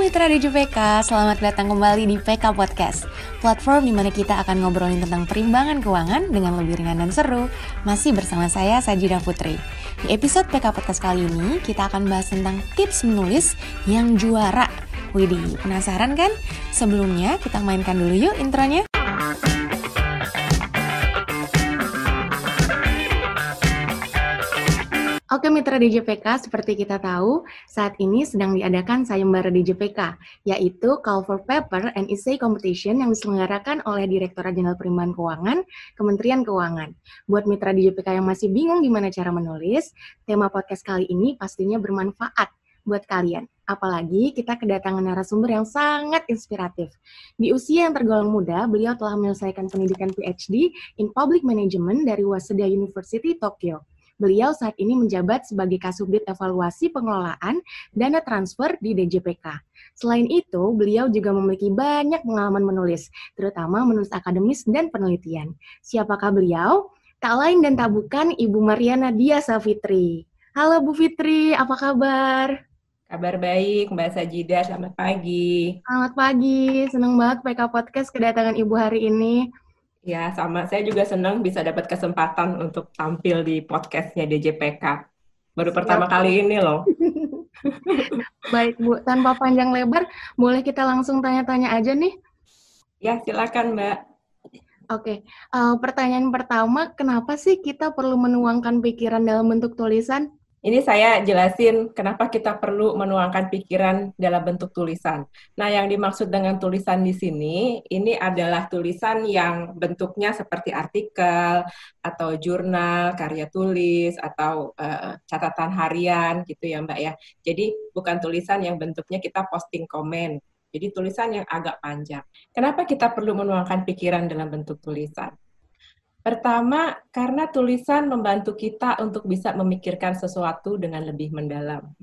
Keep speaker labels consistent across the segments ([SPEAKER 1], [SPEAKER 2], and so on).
[SPEAKER 1] Mitra DJ PK, selamat datang kembali di PK Podcast, platform di mana kita akan ngobrolin tentang perimbangan keuangan dengan lebih ringan dan seru. Masih bersama saya, Sajida Putri. Di episode PK Podcast kali ini, kita akan bahas tentang tips menulis yang juara. Widih, penasaran kan? Sebelumnya, kita mainkan dulu yuk intronya. Oke Mitra DJPK, seperti kita tahu, saat ini sedang diadakan sayembara DJPK, yaitu Call for Paper and Essay Competition yang diselenggarakan oleh Direktorat Jenderal Perimbangan Keuangan, Kementerian Keuangan. Buat Mitra DJPK yang masih bingung gimana cara menulis, tema podcast kali ini pastinya bermanfaat buat kalian. Apalagi kita kedatangan narasumber yang sangat inspiratif. Di usia yang tergolong muda, beliau telah menyelesaikan pendidikan PhD in Public Management dari Waseda University, Tokyo. Beliau saat ini menjabat sebagai Kasubdit Evaluasi Pengelolaan Dana Transfer di DJPK. Selain itu, beliau juga memiliki banyak pengalaman menulis, terutama menulis akademis dan penelitian. Siapakah beliau? Tak lain dan tak bukan Ibu Mariana Dia Savitri. Halo Bu Fitri, apa kabar?
[SPEAKER 2] Kabar baik, Mbak Sajida. Selamat pagi.
[SPEAKER 1] Selamat pagi, senang banget PK Podcast kedatangan Ibu hari ini.
[SPEAKER 2] Ya, sama. Saya juga senang bisa dapat kesempatan untuk tampil di podcastnya DJPK. Baru pertama kali ini loh.
[SPEAKER 1] Baik Bu, tanpa panjang lebar, boleh kita langsung tanya-tanya aja nih?
[SPEAKER 2] Ya, silakan Mbak.
[SPEAKER 1] Oke, pertanyaan pertama, kenapa sih kita perlu menuangkan pikiran dalam bentuk tulisan?
[SPEAKER 2] Ini saya jelasin kenapa kita perlu menuangkan pikiran dalam bentuk tulisan. Nah, yang dimaksud dengan tulisan di sini, ini adalah tulisan yang bentuknya seperti artikel, atau jurnal, karya tulis, atau catatan harian gitu ya Mbak ya. Jadi bukan tulisan yang bentuknya kita posting komen. Jadi tulisan yang agak panjang. Kenapa kita perlu menuangkan pikiran dalam bentuk tulisan? Pertama, karena tulisan membantu kita untuk bisa memikirkan sesuatu dengan lebih mendalam.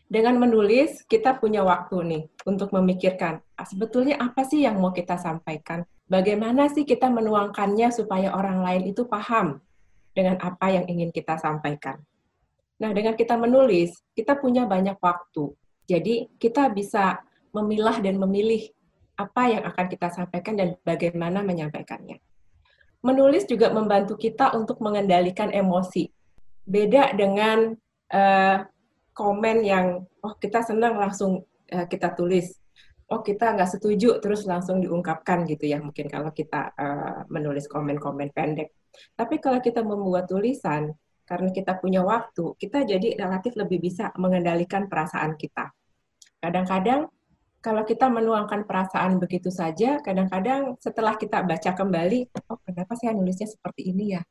[SPEAKER 2] Dengan menulis, kita punya waktu nih untuk memikirkan, sebetulnya apa sih yang mau kita sampaikan? Bagaimana sih kita menuangkannya supaya orang lain itu paham dengan apa yang ingin kita sampaikan? Nah, dengan kita menulis, kita punya banyak waktu. Jadi, kita bisa memilah dan memilih apa yang akan kita sampaikan dan bagaimana menyampaikannya. Menulis juga membantu kita untuk mengendalikan emosi. Beda dengan komen yang, kita senang langsung kita tulis. Kita nggak setuju terus langsung diungkapkan gitu ya, mungkin kalau kita menulis komen-komen pendek. Tapi kalau kita membuat tulisan, karena kita punya waktu, kita jadi relatif lebih bisa mengendalikan perasaan kita. Kadang-kadang kalau kita menuangkan perasaan begitu saja, kadang-kadang setelah kita baca kembali, kenapa saya nulisnya seperti ini ya?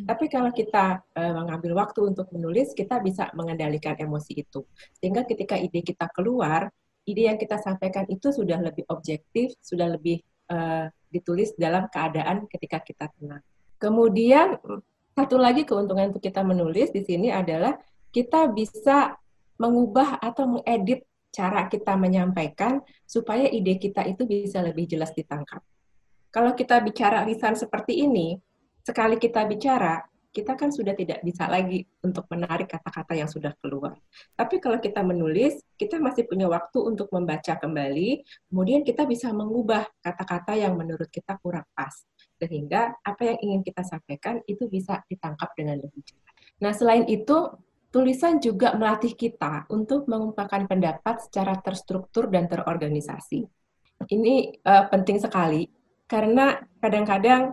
[SPEAKER 2] Tapi kalau kita mengambil waktu untuk menulis, kita bisa mengendalikan emosi itu. Sehingga ketika ide kita keluar, ide yang kita sampaikan itu sudah lebih objektif, sudah lebih ditulis dalam keadaan ketika kita tenang. Kemudian, satu lagi keuntungan untuk kita menulis di sini adalah kita bisa mengubah atau mengedit cara kita menyampaikan supaya ide kita itu bisa lebih jelas ditangkap. Kalau kita bicara lisan seperti ini, sekali kita bicara, kita kan sudah tidak bisa lagi untuk menarik kata-kata yang sudah keluar. Tapi kalau kita menulis, kita masih punya waktu untuk membaca kembali, kemudian kita bisa mengubah kata-kata yang menurut kita kurang pas. Sehingga apa yang ingin kita sampaikan itu bisa ditangkap dengan lebih jelas. Nah, selain itu, tulisan juga melatih kita untuk mengungkapkan pendapat secara terstruktur dan terorganisasi. Ini penting sekali, karena kadang-kadang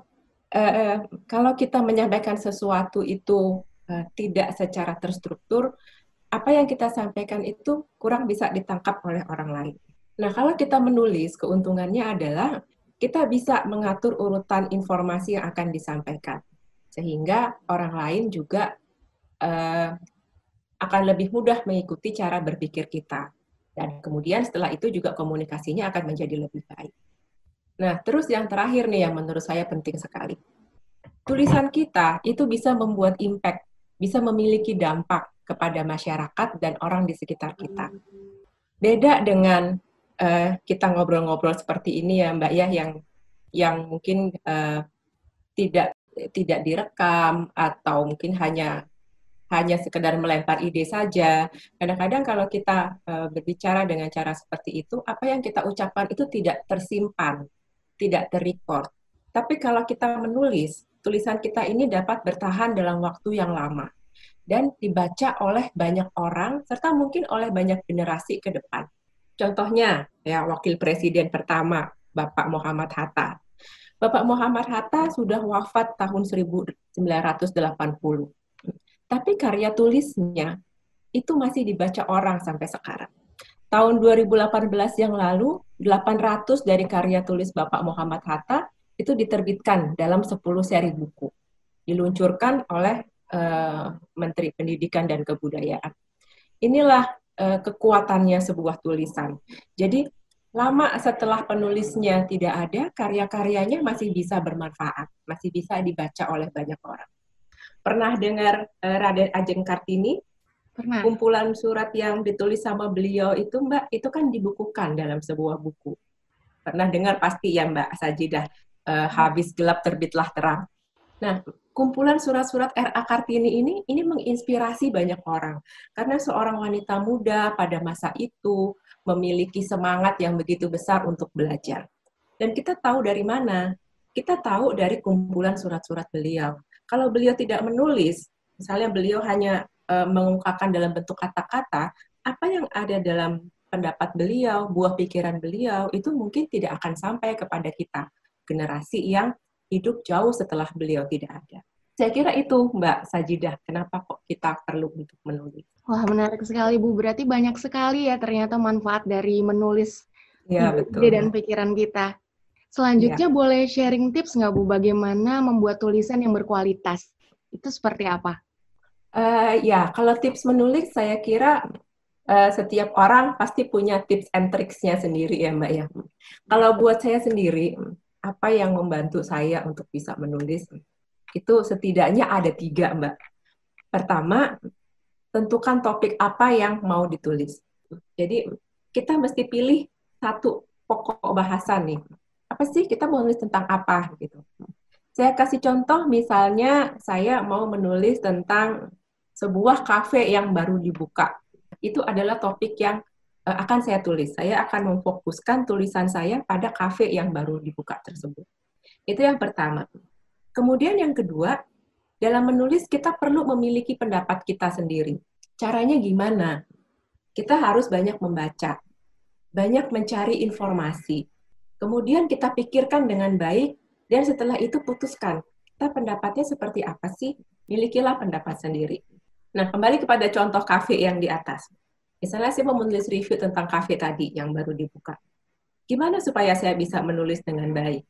[SPEAKER 2] kalau kita menyampaikan sesuatu itu tidak secara terstruktur, apa yang kita sampaikan itu kurang bisa ditangkap oleh orang lain. Nah, kalau kita menulis, keuntungannya adalah kita bisa mengatur urutan informasi yang akan disampaikan, sehingga orang lain juga akan lebih mudah mengikuti cara berpikir kita. Dan kemudian setelah itu juga komunikasinya akan menjadi lebih baik. Nah, terus yang terakhir nih yang menurut saya penting sekali. Tulisan kita itu bisa membuat impact, bisa memiliki dampak kepada masyarakat dan orang di sekitar kita. Beda dengan kita ngobrol-ngobrol seperti ini ya Mbak ya, yang mungkin tidak direkam atau mungkin hanya hanya sekedar melempar ide saja. Kadang-kadang kalau kita berbicara dengan cara seperti itu, apa yang kita ucapkan itu tidak tersimpan, tidak terrecord. Tapi kalau kita menulis, tulisan kita ini dapat bertahan dalam waktu yang lama dan dibaca oleh banyak orang serta mungkin oleh banyak generasi ke depan. Contohnya, ya Wakil Presiden pertama, Bapak Muhammad Hatta. Bapak Muhammad Hatta sudah wafat tahun 1980. Tapi karya tulisnya itu masih dibaca orang sampai sekarang. Tahun 2018 yang lalu, 800 dari karya tulis Bapak Muhammad Hatta itu diterbitkan dalam 10 seri buku. Diluncurkan oleh Menteri Pendidikan dan Kebudayaan. Inilah kekuatannya sebuah tulisan. Jadi lama setelah penulisnya tidak ada, karya-karyanya masih bisa bermanfaat, masih bisa dibaca oleh banyak orang. Pernah dengar Raden Ajeng Kartini?
[SPEAKER 1] Pernah.
[SPEAKER 2] Kumpulan surat yang ditulis sama beliau itu, Mbak, itu kan dibukukan dalam sebuah buku. Pernah dengar pasti ya, Mbak Sajidah, habis gelap terbitlah terang. Nah, kumpulan surat-surat R.A. Kartini ini menginspirasi banyak orang. Karena seorang wanita muda pada masa itu memiliki semangat yang begitu besar untuk belajar. Dan kita tahu dari mana? Kita tahu dari kumpulan surat-surat beliau. Kalau beliau tidak menulis, misalnya beliau hanya mengungkapkan dalam bentuk kata-kata, apa yang ada dalam pendapat beliau, buah pikiran beliau, itu mungkin tidak akan sampai kepada kita, generasi yang hidup jauh setelah beliau tidak ada. Saya kira itu, Mbak Sajidah, kenapa kok kita perlu untuk menulis.
[SPEAKER 1] Wah, menarik sekali, Bu. Berarti banyak sekali ya ternyata manfaat dari menulis
[SPEAKER 2] Ya,
[SPEAKER 1] ide dan
[SPEAKER 2] betul.
[SPEAKER 1] pikiran kita. Selanjutnya
[SPEAKER 2] Ya.
[SPEAKER 1] boleh sharing tips nggak, Bu, bagaimana membuat tulisan yang berkualitas? Itu seperti apa?
[SPEAKER 2] Ya, kalau tips menulis saya kira setiap orang pasti punya tips and tricksnya sendiri ya Mbak ya. Kalau buat saya sendiri, apa yang membantu saya untuk bisa menulis, itu setidaknya ada 3 Mbak. Pertama, tentukan topik apa yang mau ditulis. Jadi kita mesti pilih satu pokok bahasan nih. Apa sih kita mau nulis tentang apa gitu. Saya kasih contoh misalnya saya mau menulis tentang sebuah kafe yang baru dibuka. Itu adalah topik yang akan saya tulis. Saya akan memfokuskan tulisan saya pada kafe yang baru dibuka tersebut. Itu yang pertama. Kemudian yang kedua, dalam menulis kita perlu memiliki pendapat kita sendiri. Caranya gimana? Kita harus banyak membaca, banyak mencari informasi. Kemudian kita pikirkan dengan baik, dan setelah itu putuskan, kita pendapatnya seperti apa sih? Milikilah pendapat sendiri. Nah, kembali kepada contoh kafe yang di atas. Misalnya saya mau menulis review tentang kafe tadi yang baru dibuka. Gimana supaya saya bisa menulis dengan baik?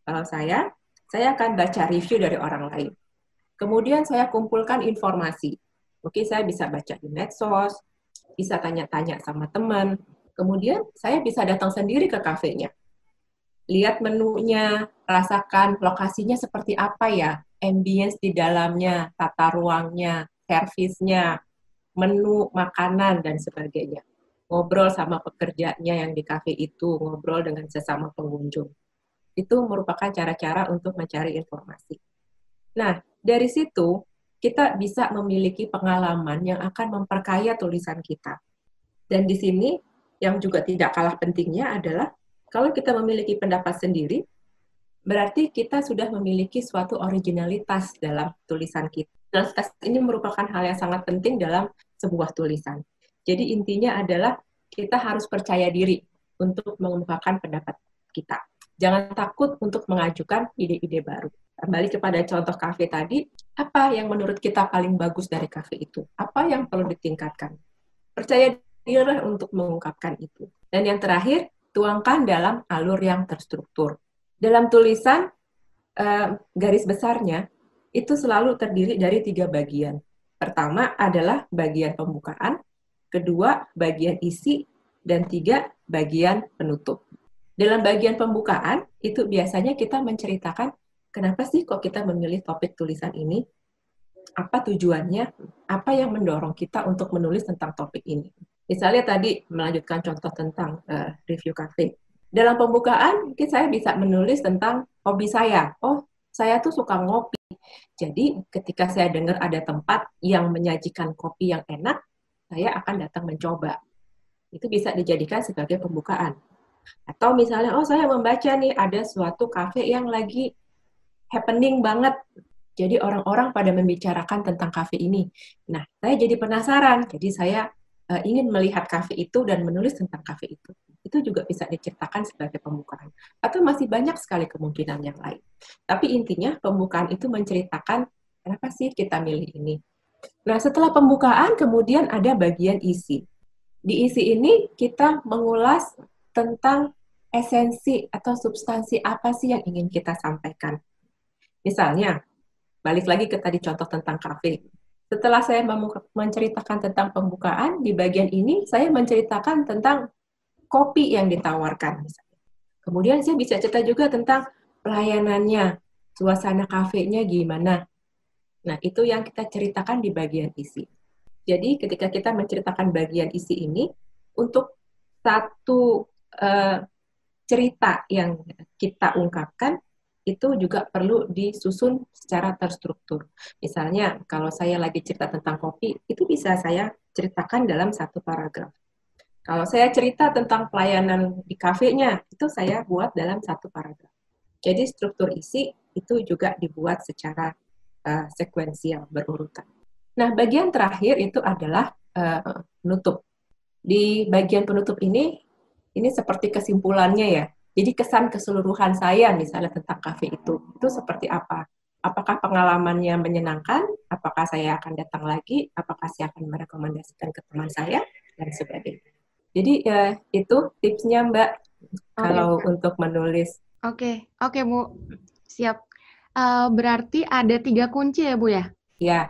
[SPEAKER 2] Kalau saya akan baca review dari orang lain. Kemudian saya kumpulkan informasi. Mungkin saya bisa baca di medsos, bisa tanya-tanya sama teman. Kemudian saya bisa datang sendiri ke kafenya. Lihat menunya, rasakan lokasinya seperti apa ya, ambience di dalamnya, tata ruangnya, servisnya, menu, makanan, dan sebagainya. Ngobrol sama pekerjanya yang di kafe itu, ngobrol dengan sesama pengunjung. Itu merupakan cara-cara untuk mencari informasi. Nah, dari situ kita bisa memiliki pengalaman yang akan memperkaya tulisan kita. Dan di sini yang juga tidak kalah pentingnya adalah kalau kita memiliki pendapat sendiri, berarti kita sudah memiliki suatu originalitas dalam tulisan kita. Originalitas ini merupakan hal yang sangat penting dalam sebuah tulisan. Jadi intinya adalah kita harus percaya diri untuk mengungkapkan pendapat kita. Jangan takut untuk mengajukan ide-ide baru. Kembali kepada contoh kafe tadi, apa yang menurut kita paling bagus dari kafe itu? Apa yang perlu ditingkatkan? Percaya diri untuk mengungkapkan itu. Dan yang terakhir, tuangkan dalam alur yang terstruktur. Dalam tulisan, garis besarnya itu selalu terdiri dari 3 bagian. Pertama adalah bagian pembukaan, kedua bagian isi, dan 3 bagian penutup. Dalam bagian pembukaan, itu biasanya kita menceritakan kenapa sih kok kita memilih topik tulisan ini, apa tujuannya, apa yang mendorong kita untuk menulis tentang topik ini. Misalnya tadi melanjutkan contoh tentang review cafe. Dalam pembukaan, mungkin saya bisa menulis tentang hobi saya. Oh, saya tuh suka ngopi. Jadi ketika saya dengar ada tempat yang menyajikan kopi yang enak, saya akan datang mencoba. Itu bisa dijadikan sebagai pembukaan. Atau misalnya, oh saya membaca nih ada suatu kafe yang lagi happening banget. Jadi orang-orang pada membicarakan tentang kafe ini. Nah, saya jadi penasaran. Jadi saya ingin melihat kafe itu dan menulis tentang kafe itu. Itu juga bisa diceritakan sebagai pembukaan. Atau masih banyak sekali kemungkinan yang lain. Tapi intinya pembukaan itu menceritakan kenapa sih kita milih ini. Nah, setelah pembukaan kemudian ada bagian isi. Di isi ini kita mengulas tentang esensi atau substansi apa sih yang ingin kita sampaikan. Misalnya, balik lagi ke tadi contoh tentang kafe. Setelah saya menceritakan tentang pembukaan, di bagian ini saya menceritakan tentang kopi yang ditawarkan. Misalnya. Kemudian saya bisa cerita juga tentang pelayanannya, suasana kafenya gimana. Nah, itu yang kita ceritakan di bagian isi. Jadi ketika kita menceritakan bagian isi ini, untuk satu cerita yang kita ungkapkan, itu juga perlu disusun secara terstruktur. Misalnya, kalau saya lagi cerita tentang kopi, itu bisa saya ceritakan dalam satu paragraf. Kalau saya cerita tentang pelayanan di kafenya, itu saya buat dalam satu paragraf. Jadi struktur isi itu juga dibuat secara sekuensial, berurutan. Nah, bagian terakhir itu adalah penutup. Di bagian penutup ini seperti kesimpulannya ya. Jadi kesan keseluruhan saya misalnya tentang kafe itu seperti apa? Apakah pengalamannya menyenangkan? Apakah saya akan datang lagi? Apakah saya akan merekomendasikan ke teman saya? Dan sebagainya. Jadi itu tipsnya Mbak, kalau untuk menulis.
[SPEAKER 1] Oke, Bu. Siap. Berarti ada 3 kunci ya, Bu ya?
[SPEAKER 2] Ya,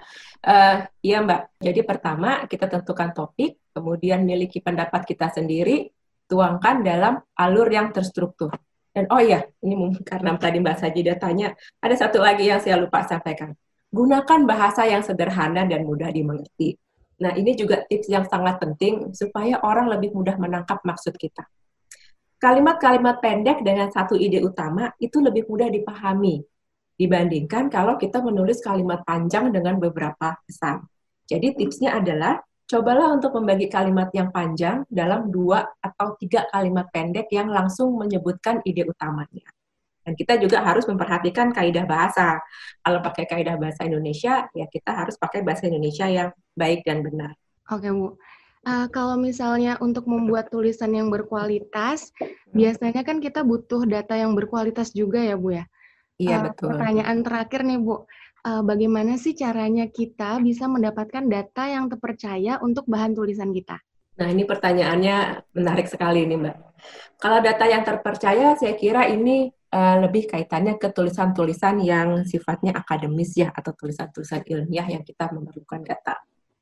[SPEAKER 2] iya Mbak. Jadi pertama kita tentukan topik, kemudian miliki pendapat kita sendiri, tuangkan dalam alur yang terstruktur. Dan oh iya, ini mungkin karena tadi Mbak Sajida tanya, ada satu lagi yang saya lupa sampaikan. Gunakan bahasa yang sederhana dan mudah dimengerti. Nah, ini juga tips yang sangat penting supaya orang lebih mudah menangkap maksud kita. Kalimat-kalimat pendek dengan satu ide utama itu lebih mudah dipahami dibandingkan kalau kita menulis kalimat panjang dengan beberapa pesan. Jadi tipsnya adalah cobalah untuk membagi kalimat yang panjang dalam 2 atau 3 kalimat pendek yang langsung menyebutkan ide utamanya. Dan kita juga harus memperhatikan kaidah bahasa. Kalau pakai kaidah bahasa Indonesia, ya kita harus pakai bahasa Indonesia yang baik dan benar.
[SPEAKER 1] Oke, Bu. Kalau misalnya untuk membuat tulisan yang berkualitas, biasanya kan kita butuh data yang berkualitas juga ya, Bu ya?
[SPEAKER 2] Iya, betul.
[SPEAKER 1] Pertanyaan terakhir nih, Bu. Bagaimana sih caranya kita bisa mendapatkan data yang terpercaya untuk bahan tulisan kita?
[SPEAKER 2] Nah, ini pertanyaannya menarik sekali nih, Mbak. Kalau data yang terpercaya, saya kira ini lebih kaitannya ke tulisan-tulisan yang sifatnya akademis ya, atau tulisan-tulisan ilmiah yang kita memerlukan data.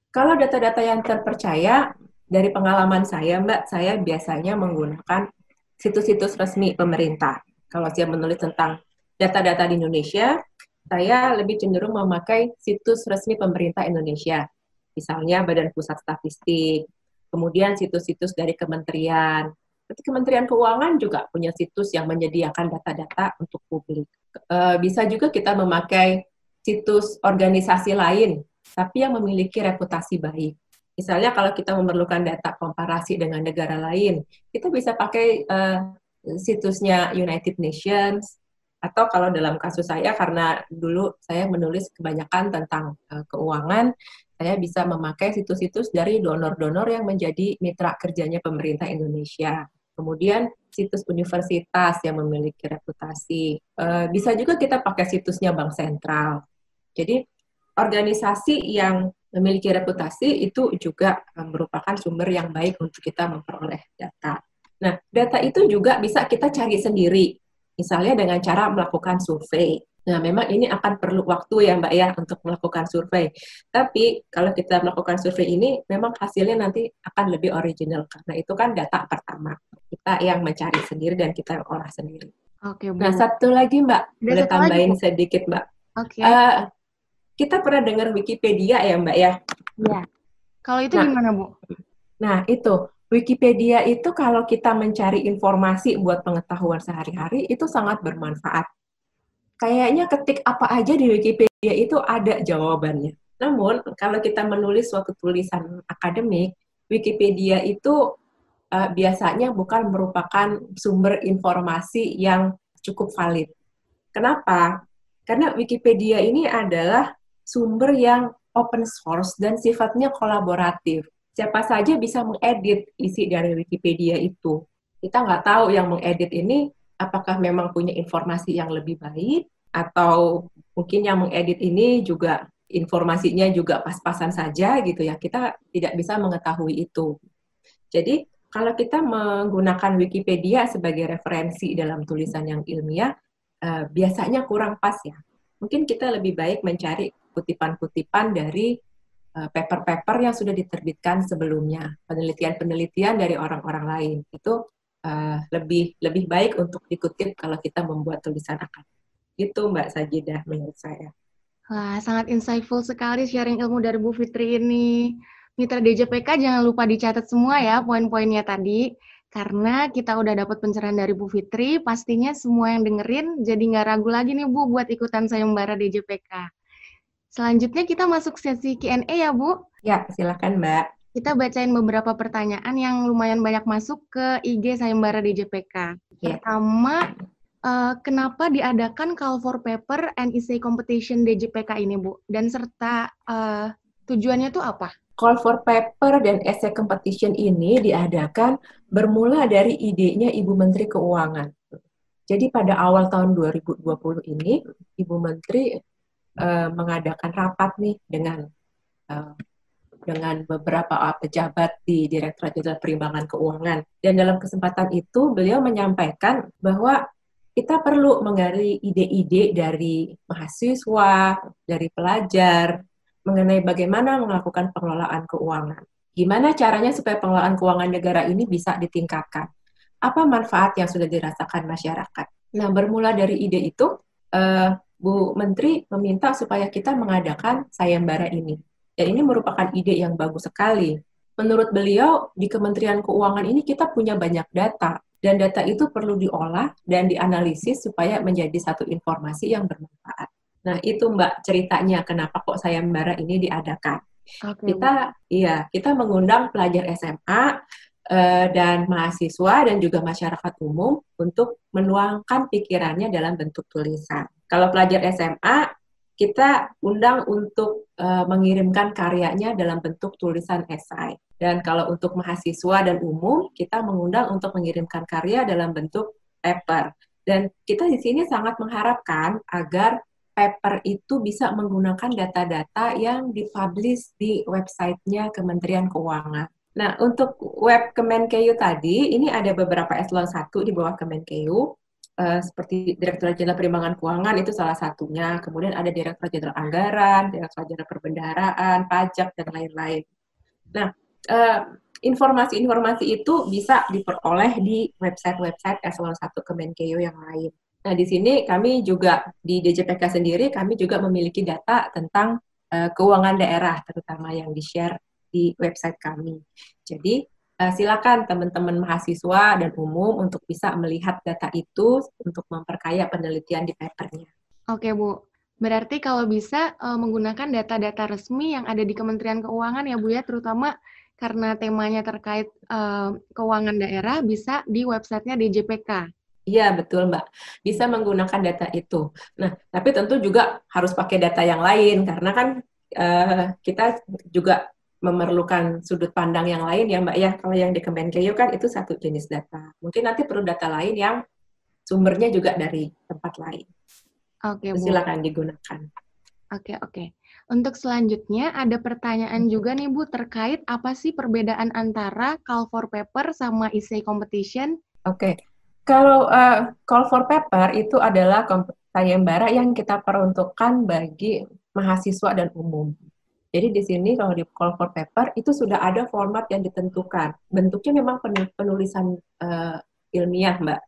[SPEAKER 2] Kalau data-data yang terpercaya, dari pengalaman saya, Mbak, saya biasanya menggunakan situs-situs resmi pemerintah. Kalau saya menulis tentang data-data di Indonesia, saya lebih cenderung memakai situs resmi pemerintah Indonesia. Misalnya Badan Pusat Statistik, kemudian situs-situs dari kementerian. Berarti Kementerian Keuangan juga punya situs yang menyediakan data-data untuk publik. Bisa juga kita memakai situs organisasi lain, tapi yang memiliki reputasi baik. Misalnya kalau kita memerlukan data komparasi dengan negara lain, kita bisa pakai situsnya United Nations, atau kalau dalam kasus saya, karena dulu saya menulis kebanyakan tentang keuangan, saya bisa memakai situs-situs dari donor-donor yang menjadi mitra kerjanya pemerintah Indonesia. Kemudian situs universitas yang memiliki reputasi. Bisa juga kita pakai situsnya Bank Sentral. Jadi organisasi yang memiliki reputasi itu juga merupakan sumber yang baik untuk kita memperoleh data. Nah, data itu juga bisa kita cari sendiri, misalnya dengan cara melakukan survei. Nah, memang ini akan perlu waktu ya Mbak ya untuk melakukan survei. Tapi kalau kita melakukan survei ini, memang hasilnya nanti akan lebih original karena itu kan data pertama. Kita yang mencari sendiri dan kita yang olah sendiri.
[SPEAKER 1] Oke, Bu.
[SPEAKER 2] Nah, satu lagi Mbak, boleh tambahin sedikit Mbak.
[SPEAKER 1] Oke.
[SPEAKER 2] Kita pernah dengar Wikipedia ya Mbak ya?
[SPEAKER 1] Iya. Kalau itu gimana Bu?
[SPEAKER 2] Nah, itu. Wikipedia itu kalau kita mencari informasi buat pengetahuan sehari-hari, itu sangat bermanfaat. kayaknya ketik apa aja di Wikipedia itu ada jawabannya. Namun, kalau kita menulis suatu tulisan akademik, Wikipedia itu biasanya bukan merupakan sumber informasi yang cukup valid. Kenapa? Karena Wikipedia ini adalah sumber yang open source dan sifatnya kolaboratif. Siapa saja bisa mengedit isi dari Wikipedia itu. Kita nggak tahu yang mengedit ini apakah memang punya informasi yang lebih baik, atau mungkin yang mengedit ini juga informasinya juga pas-pasan saja gitu ya. Kita tidak bisa mengetahui itu. Jadi kalau kita menggunakan Wikipedia sebagai referensi dalam tulisan yang ilmiah, biasanya kurang pas ya. Mungkin kita lebih baik mencari kutipan-kutipan dari paper-paper yang sudah diterbitkan sebelumnya, penelitian-penelitian dari orang-orang lain. Itu lebih baik untuk dikutip kalau kita membuat tulisan akademik. Itu Mbak Sajidah menurut saya.
[SPEAKER 1] Wah, sangat insightful sekali sharing ilmu dari Bu Fitri ini. Mitra DJPK jangan lupa dicatat semua ya poin-poinnya tadi. Karena kita udah dapat pencerahan dari Bu Fitri, pastinya semua yang dengerin jadi nggak ragu lagi nih Bu buat ikutan sayembara DJPK. Selanjutnya kita masuk sesi Q&A ya Bu.
[SPEAKER 2] Ya, silakan Mbak.
[SPEAKER 1] Kita bacain beberapa pertanyaan yang lumayan banyak masuk ke IG sayembara DJPK.
[SPEAKER 2] Ya.
[SPEAKER 1] Pertama, kenapa diadakan Call for Paper and Essay Competition DJPK ini, Bu? Dan serta tujuannya itu apa?
[SPEAKER 2] Call for Paper dan Essay Competition ini diadakan bermula dari idenya Ibu Menteri Keuangan. Jadi pada awal tahun 2020 ini, Ibu Menteri mengadakan rapat nih dengan beberapa pejabat di Direktorat Jenderal Perimbangan Keuangan. Dan dalam kesempatan itu, beliau menyampaikan bahwa kita perlu menggali ide-ide dari mahasiswa, dari pelajar, mengenai bagaimana melakukan pengelolaan keuangan. Gimana caranya supaya pengelolaan keuangan negara ini bisa ditingkatkan? Apa manfaat yang sudah dirasakan masyarakat? Nah, bermula dari ide itu, Bu Menteri meminta supaya kita mengadakan sayembara ini. Dan ini merupakan ide yang bagus sekali. Menurut beliau, di Kementerian Keuangan ini kita punya banyak data, dan data itu perlu diolah dan dianalisis supaya menjadi satu informasi yang bermanfaat. Nah, itu Mbak ceritanya kenapa kok sayembara ini diadakan.
[SPEAKER 1] Okay,
[SPEAKER 2] kita mengundang pelajar SMA dan mahasiswa dan juga masyarakat umum untuk menuangkan pikirannya dalam bentuk tulisan. Kalau pelajar SMA, kita undang untuk mengirimkan karyanya dalam bentuk tulisan esai. Dan kalau untuk mahasiswa dan umum, kita mengundang untuk mengirimkan karya dalam bentuk paper. Dan kita di sini sangat mengharapkan agar paper itu bisa menggunakan data-data yang dipublish di website-nya Kementerian Keuangan. Nah, untuk web Kemenkeu tadi, ini ada beberapa eselon 1 di bawah Kemenkeu, seperti Direktorat Jenderal Perimbangan Keuangan itu salah satunya, kemudian ada Direktorat Jenderal Anggaran, Direktorat Jenderal Perbendaharaan, Pajak, dan lain-lain. Nah, informasi-informasi itu bisa diperoleh di website-website eselon 1 Kemenkeu yang lain. Nah, di sini kami juga, di DJPK sendiri, kami juga memiliki data tentang keuangan daerah, terutama yang di-share di website kami. Jadi, silakan teman-teman mahasiswa dan umum untuk bisa melihat data itu untuk memperkaya penelitian di papernya.
[SPEAKER 1] Oke, Bu. Berarti kalau bisa menggunakan data-data resmi yang ada di Kementerian Keuangan ya, Bu ya, terutama karena temanya terkait keuangan daerah, bisa di websitenya DJPK.
[SPEAKER 2] Iya, betul Mbak. Bisa menggunakan data itu. Nah, tapi tentu juga harus pakai data yang lain, karena kan kita juga memerlukan sudut pandang yang lain ya Mbak ya. Kalau yang di Kemenkeu kan itu satu jenis data. Mungkin nanti perlu data lain yang sumbernya juga dari tempat lain.
[SPEAKER 1] Oke, Bu.
[SPEAKER 2] Silakan digunakan.
[SPEAKER 1] Oke. Untuk selanjutnya ada pertanyaan juga nih Bu, terkait apa sih perbedaan antara call for paper sama essay competition?
[SPEAKER 2] Oke. Kalau call for paper itu adalah sayembara yang kita peruntukkan bagi mahasiswa dan umum. Jadi di sini kalau di call for paper itu sudah ada format yang ditentukan. Bentuknya memang penulisan ilmiah, Mbak.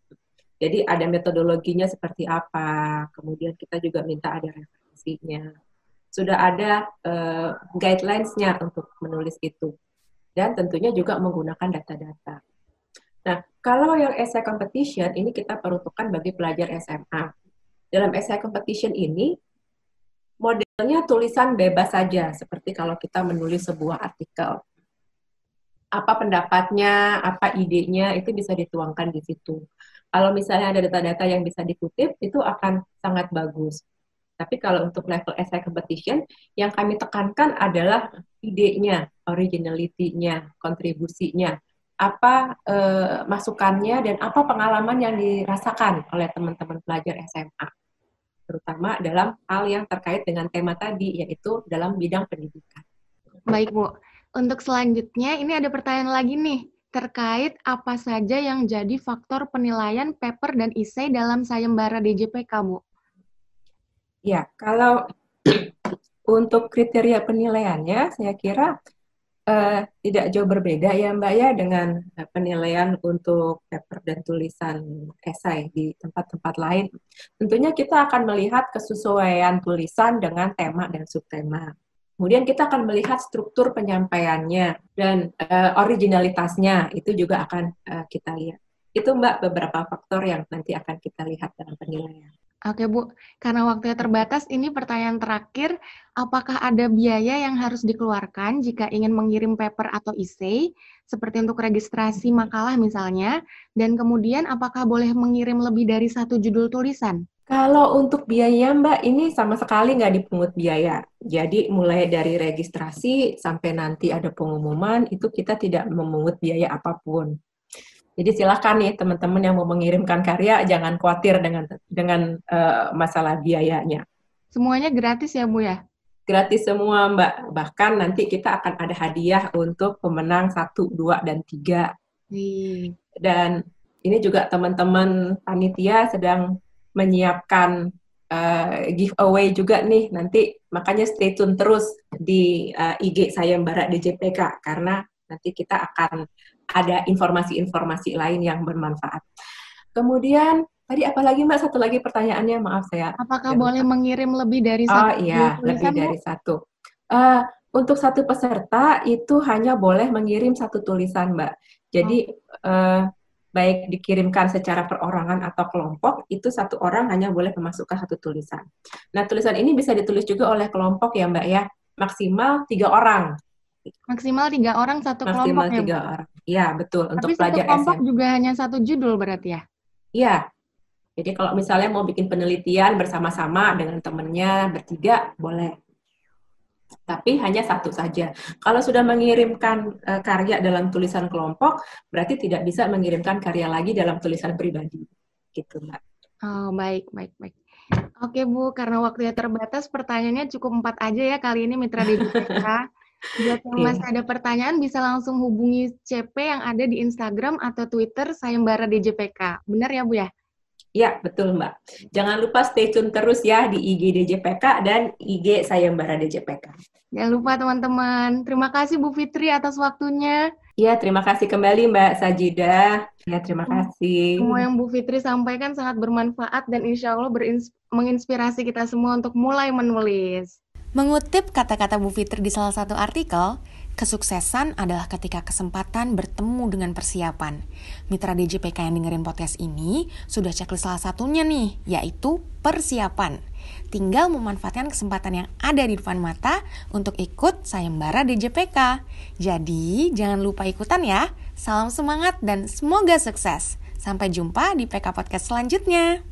[SPEAKER 2] Jadi ada metodologinya seperti apa, kemudian kita juga minta ada referensinya. Sudah ada guidelines-nya untuk menulis itu. Dan tentunya juga menggunakan data-data. Nah, kalau yang essay competition, ini kita peruntukkan bagi pelajar SMA. dalam essay competition ini modelnya tulisan bebas saja, seperti kalau kita menulis sebuah artikel. Apa pendapatnya, apa idenya, itu bisa dituangkan di situ. Kalau misalnya ada data-data yang bisa dikutip, itu akan sangat bagus. Tapi kalau untuk level essay competition, yang kami tekankan adalah idenya, originality-nya, kontribusinya, apa masukannya, dan apa pengalaman yang dirasakan oleh teman-teman pelajar SMA. Terutama dalam hal yang terkait dengan tema tadi, yaitu dalam bidang pendidikan.
[SPEAKER 1] Baik, Bu. Untuk selanjutnya, ini ada pertanyaan lagi nih, terkait apa saja yang jadi faktor penilaian paper dan essay dalam sayembara DJPK, Bu?
[SPEAKER 2] Ya, kalau untuk kriteria penilaiannya, saya kira tidak jauh berbeda ya Mbak ya dengan penilaian untuk paper dan tulisan esai di tempat-tempat lain. Tentunya kita akan melihat kesesuaian tulisan dengan tema dan subtema. Kemudian kita akan melihat struktur penyampaiannya dan originalitasnya, itu juga akan kita lihat. Itu Mbak beberapa faktor yang nanti akan kita lihat dalam penilaian.
[SPEAKER 1] Oke, Bu. Karena waktunya terbatas, ini pertanyaan terakhir. Apakah ada biaya yang harus dikeluarkan jika ingin mengirim paper atau essay, seperti untuk registrasi makalah misalnya, dan kemudian apakah boleh mengirim lebih dari satu judul tulisan?
[SPEAKER 2] Kalau untuk biaya Mbak, ini sama sekali nggak dipungut biaya. Jadi mulai dari registrasi sampai nanti ada pengumuman, itu kita tidak memungut biaya apapun. Jadi silakan nih teman-teman yang mau mengirimkan karya, jangan khawatir dengan masalah biayanya.
[SPEAKER 1] Semuanya gratis ya, Bu ya?
[SPEAKER 2] Gratis semua Mbak. Bahkan nanti kita akan ada hadiah untuk pemenang 1, 2, dan 3. Dan ini juga teman-teman panitia sedang menyiapkan giveaway juga nih nanti, makanya stay tune terus di IG Sayembara DJPK karena nanti kita akan ada informasi-informasi lain yang bermanfaat. Kemudian tadi apa lagi Mbak? Satu lagi pertanyaannya, maaf saya.
[SPEAKER 1] Apakah boleh mengirim lebih dari satu
[SPEAKER 2] iya,
[SPEAKER 1] tulisan,
[SPEAKER 2] lebih dari satu. Untuk satu peserta itu hanya boleh mengirim satu tulisan Mbak. Jadi baik dikirimkan secara perorangan atau kelompok, itu satu orang hanya boleh memasukkan satu tulisan. Nah, tulisan ini bisa ditulis juga oleh kelompok ya Mbak ya, maksimal 3 orang.
[SPEAKER 1] Maksimal 3 orang satu
[SPEAKER 2] Maksimal
[SPEAKER 1] kelompok ya,
[SPEAKER 2] 3 orang. Iya, betul. Untuk
[SPEAKER 1] tapi
[SPEAKER 2] pelajar
[SPEAKER 1] satu kelompok
[SPEAKER 2] SMA.
[SPEAKER 1] juga hanya satu judul berarti ya?
[SPEAKER 2] Iya. Jadi kalau misalnya mau bikin penelitian bersama-sama dengan temennya bertiga, boleh. Tapi hanya satu saja. Kalau sudah mengirimkan karya dalam tulisan kelompok, berarti tidak bisa mengirimkan karya lagi dalam tulisan pribadi. Gitu, Mbak.
[SPEAKER 1] Oh, baik. Oke, Bu, karena waktunya terbatas, pertanyaannya cukup 4 aja ya kali ini Mitra DJPK. Buat yang masih ada pertanyaan, bisa langsung hubungi CP yang ada di Instagram atau Twitter Sayembara DJPK. Benar ya, Bu ya?
[SPEAKER 2] Iya, betul Mbak. Jangan lupa stay tune terus ya di IG DJPK dan IG Sayembara DJPK.
[SPEAKER 1] Jangan lupa teman-teman. Terima kasih Bu Fitri atas waktunya.
[SPEAKER 2] Iya, terima kasih kembali Mbak Sajidah. Ya, terima kasih.
[SPEAKER 1] Semua yang Bu Fitri sampaikan sangat bermanfaat dan insya Allah menginspirasi kita semua untuk mulai menulis.
[SPEAKER 3] Mengutip kata-kata Bu Fitri di salah satu artikel, kesuksesan adalah ketika kesempatan bertemu dengan persiapan. Mitra DJPK yang dengerin podcast ini sudah checklist salah satunya nih, yaitu persiapan. Tinggal memanfaatkan kesempatan yang ada di depan mata untuk ikut Sayembara DJPK. Jadi, jangan lupa ikutan ya. Salam semangat dan semoga sukses. Sampai jumpa di PK Podcast selanjutnya.